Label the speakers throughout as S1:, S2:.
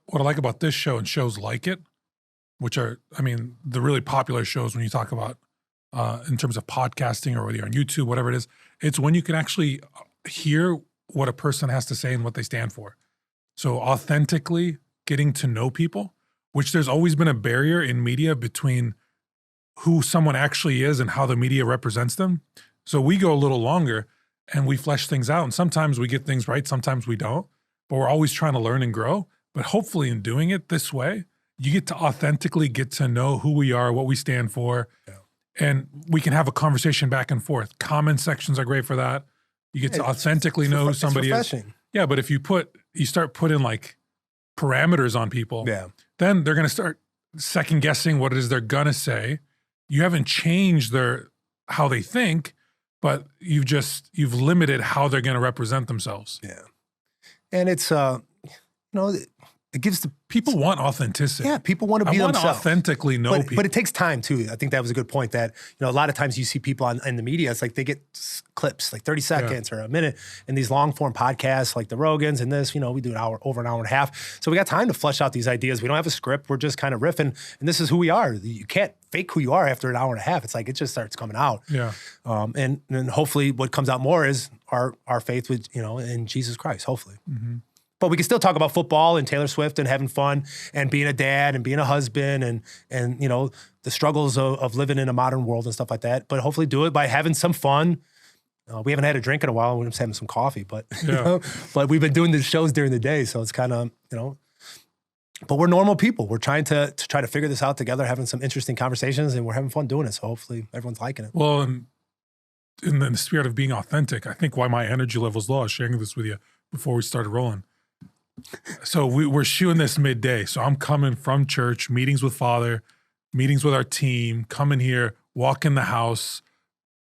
S1: what I like about this show and shows like it, which are, I mean, the really popular shows when you talk about in terms of podcasting or whether you're on YouTube, whatever it is, it's when you can actually hear what a person has to say and what they stand for. So authentically getting to know people, which there's always been a barrier in media between who someone actually is and how the media represents them. So we go a little longer and we flesh things out. And sometimes we get things right, sometimes we don't, but we're always trying to learn and grow. But hopefully in doing it this way, you get to authentically get to know who we are, what we stand for, and we can have a conversation back and forth. Comment sections are great for that. You get to authentically know who somebody is. Yeah, but if you start putting like parameters on people, then they're going to start second guessing what it is they're going to say. You haven't changed how they think, but you've limited how they're going to represent themselves.
S2: Yeah. And it's, it gives the
S1: people want authenticity.
S2: Yeah, people want to be themselves.
S1: Authentically know people.
S2: But it takes time too. I think that was a good point that, a lot of times you see people in the media, it's like they get clips, like 30 seconds or a minute in these long form podcasts like the Rogans and this, we do over an hour and a half. So we got time to flesh out these ideas. We don't have a script. We're just kind of riffing and this is who we are. You can't fake who you are after an hour and a half. It's like, it just starts coming out.
S1: Yeah.
S2: And hopefully what comes out more is our faith with, in Jesus Christ, hopefully.
S1: Mm-hmm.
S2: But we can still talk about football and Taylor Swift and having fun and being a dad and being a husband and the struggles of living in a modern world and stuff like that. But hopefully do it by having some fun. We haven't had a drink in a while. We're just having some coffee, but but we've been doing the shows during the day, so it's kind of But we're normal people. We're trying to figure this out together, having some interesting conversations, and we're having fun doing it. So hopefully everyone's liking it.
S1: Well, and in the spirit of being authentic, I think why my energy level is low. I was sharing this with you before we started rolling. So we're shooting this midday. So I'm coming from church, meetings with Father, meetings with our team, coming here, walk in the house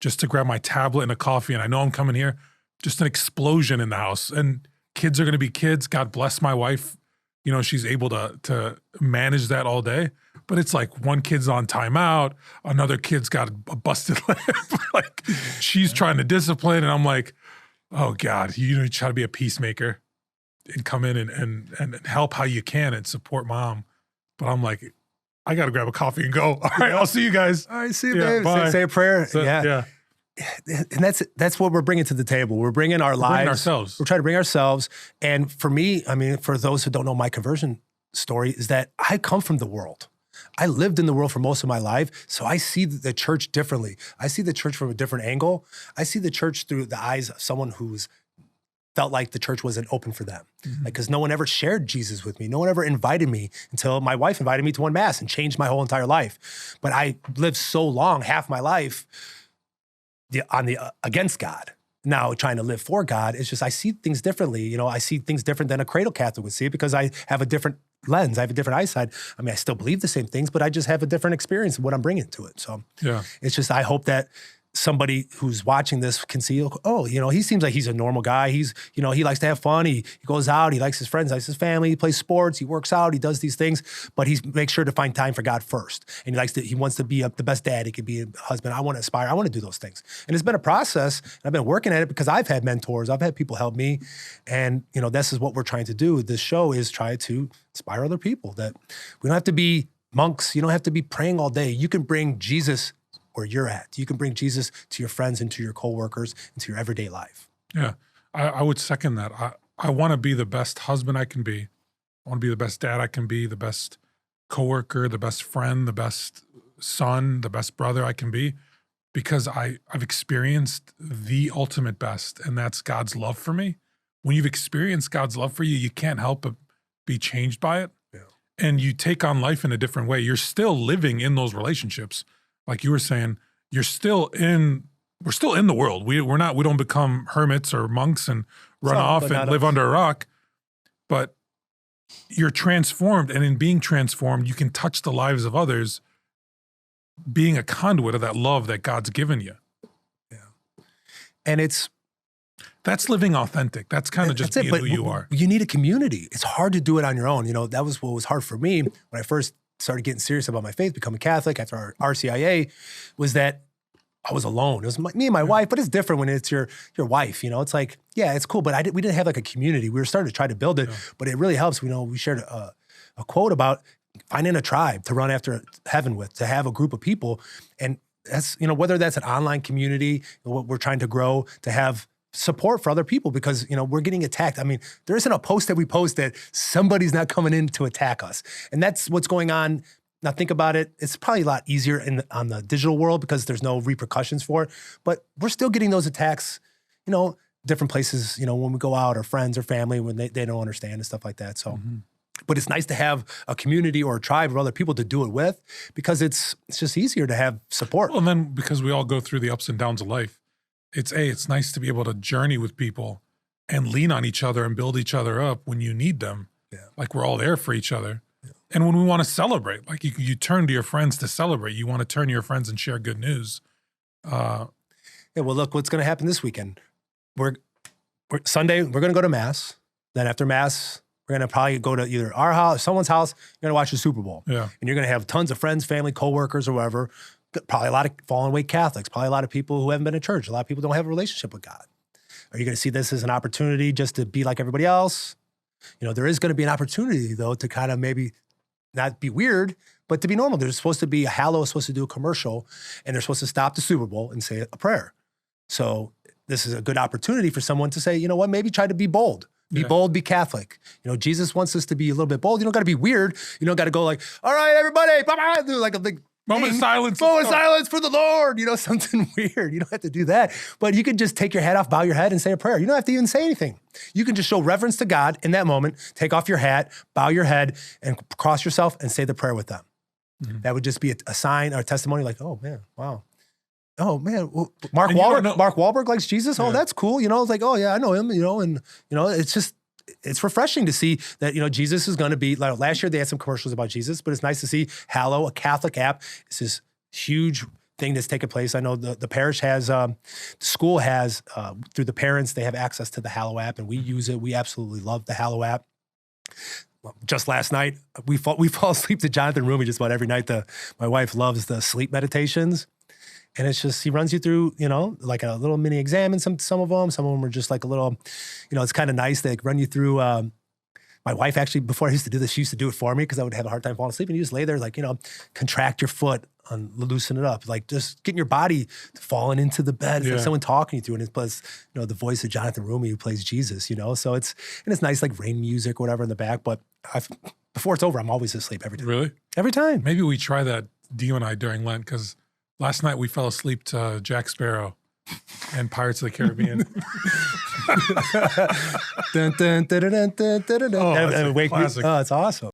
S1: just to grab my tablet and a coffee. And I know I'm coming here, just an explosion in the house. And kids are going to be kids. God bless my wife. She's able to manage that all day. But it's like one kid's on timeout, another kid's got a busted lip. Like she's trying to discipline. And I'm like, oh God, you try to be a peacemaker and come in and help how you can and support mom. But I'm like, I got to grab a coffee and go. All right, I'll see you guys.
S2: All right, see you, babe. Say a prayer. Yeah. And that's what we're bringing to the table. We're bringing our lives.
S1: Ourselves.
S2: We're trying to bring ourselves. And for me, for those who don't know my conversion story, is that I come from the world. I lived in the world for most of my life, so I see the church differently. I see the church from a different angle. I see the church through the eyes of someone who's felt like the church wasn't open for them.
S1: Mm-hmm.
S2: Because no one ever shared Jesus with me. No one ever invited me until my wife invited me to one mass and changed my whole entire life. But I lived so long, half my life, against God. Now trying to live for God, it's just I see things differently. I see things different than a cradle Catholic would see it because I have a different lens. I have a different eyesight. I still believe the same things, but I just have a different experience of what I'm bringing to it. So it's just, I hope that somebody who's watching this can see, oh, he seems like he's a normal guy. He's, he likes to have fun. He goes out, he likes his friends, likes his family, he plays sports, he works out, he does these things, but he makes sure to find time for God first. And he wants to be the best dad. He could be a husband. I want to aspire. I want to do those things. And it's been a process. And I've been working at it because I've had mentors. I've had people help me. And, this is what we're trying to do. This show is try to inspire other people that we don't have to be monks. You don't have to be praying all day. You can bring Jesus where you're at. You can bring Jesus to your friends and to your coworkers and to your everyday life.
S1: Yeah, I would second that. I want to be the best husband I can be. I want to be the best dad I can be, the best coworker, the best friend, the best son, the best brother I can be, because I've experienced the ultimate best, and that's God's love for me. When you've experienced God's love for you, you can't help but be changed by it.
S2: Yeah.
S1: And you take on life in a different way. You're still living in those relationships. Like you were saying, we're still in the world. We don't become hermits or monks and run off and live under a rock, but you're transformed. And in being transformed, you can touch the lives of others, being a conduit of that love that God's given you.
S2: Yeah. And
S1: that's living authentic. That's kind of just being who you are.
S2: You need a community. It's hard to do it on your own. That was what was hard for me when I first started getting serious about my faith, becoming Catholic after our RCIA, was that I was alone. It was me and my wife, but it's different when it's your wife. It's like, yeah, it's cool, but we didn't have like a community. We were starting to try to build it, but it really helps. We shared a quote about finding a tribe to run after heaven with, to have a group of people. And that's, whether that's an online community, what we're trying to grow, to have support for other people, because, we're getting attacked. I mean, there isn't a post that we post that somebody's not coming in to attack us. And that's what's going on. Now think about it. It's probably a lot easier on the digital world because there's no repercussions for it, but we're still getting those attacks, different places, when we go out, or friends or family, when they don't understand and stuff like that. So, but it's nice to have a community or a tribe of other people to do it with, because it's just easier to have support.
S1: Well, and then because we all go through the ups and downs of life, it's nice to be able to journey with people and lean on each other and build each other up when you need them.
S2: Yeah.
S1: Like we're all there for each other. Yeah. And when we want to celebrate, like you turn to your friends to celebrate. You want to turn to your friends and share good news.
S2: Yeah, well, look, what's going to happen this weekend. We're Sunday, we're going to go to Mass. Then after Mass, we're going to probably go to either our house, someone's house. You're going to watch the Super Bowl. Yeah. And you're going to have tons of friends, family, coworkers, or whatever. Probably a lot of fallen away Catholics, probably a lot of people who haven't been to church. A lot of people don't have a relationship with God. Are you going to see this as an opportunity just to be like everybody else? There is going to be an opportunity, though, to kind of maybe not be weird, but to be normal. There's supposed to be supposed to do a commercial, and they're supposed to stop the Super Bowl and say a prayer. So this is a good opportunity for someone to say, you know what, maybe try to be bold. Be bold, be Catholic. Jesus wants us to be a little bit bold. You don't got to be weird. You don't got to go like, all right, everybody, bye-bye, do like a big
S1: moment of silence.
S2: Moment of silence for the Lord. Something weird. You don't have to do that. But you can just take your hat off, bow your head, and say a prayer. You don't have to even say anything. You can just show reverence to God in that moment. Take off your hat, bow your head, and cross yourself and say the prayer with them. Mm-hmm. That would just be a sign or a testimony like, oh, man, wow. Oh, man, well, Mark Wahlberg likes Jesus? Oh, that's cool. It's like, oh, yeah, I know him, it's refreshing to see that, Jesus is going to be, like last year they had some commercials about Jesus, but it's nice to see Hallow, a Catholic app. It's this huge thing that's taken place. I know the parish has, the school has, through the parents, they have access to the Hallow app, and we use it. We absolutely love the Hallow app. Just last night, we fall asleep to Jonathan Rumi just about every night. My wife loves the sleep meditations. And it's just, he runs you through, like a little mini exam in some of them. Some of them are just like a little, it's kind of nice. They run you through, my wife actually, before I used to do this, she used to do it for me because I would have a hard time falling asleep. And you just lay there like, contract your foot and loosen it up. Like just getting your body falling into the bed. It's like someone talking you through. And it's plus, the voice of Jonathan Rumi who plays Jesus, So it's nice, like rain music or whatever in the back. But before it's over, I'm always asleep every time.
S1: Really?
S2: Every time.
S1: Maybe we try that, Dio and I, during Lent, because last night we fell asleep to Jack Sparrow and Pirates of the Caribbean.
S2: Dun, dun, dun, dun, dun, dun, dun, dun.
S1: Oh, it's awesome.